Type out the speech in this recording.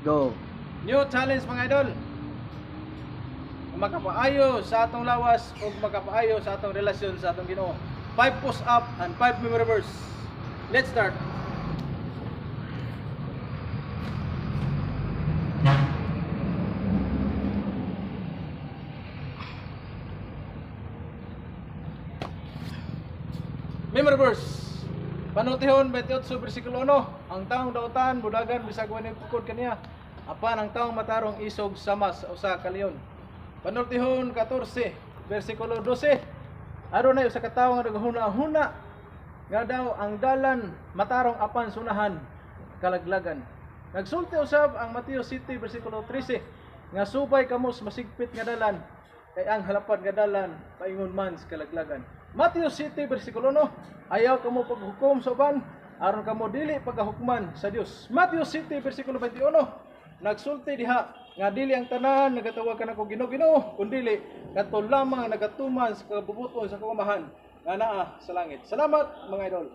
Go. New challenge mga idol. Makapaayo sa atong lawas o makapaayo sa atong relasyon sa atong Ginoo. 5 push up and 5 memory verse. Let's start. Memory verse. Panutihon 28 bersikulo 1. Ang taong dautan budagan bisag wani pukod kaniya. Apan ang taong matarong isog sama sa usa ka leon. Panutihon 14 bersikulo 12. Aron na usa ka tawo nga naghuna-huna nga daw ang dalan matarong apan sunahan kalaglagan. Nagsulti usab ang Mateo City bersikulo 13 nga subay kamo sa masigpit nga dalan kay ang halapad nga dalan paingon man sa kalaglagan. Mateo City bersikulo 1, ayaw kamo paghukom sa uban aron kamo dili pagahukman sa Dios. Mateo City bersikulo 21, nagsulti diha nga dili ang tanan nagatawag kanako Ginoo kundi kadto lamang nagatuman sa kabubuton sa kagamahan nga naa sa langit. Salamat mga idol.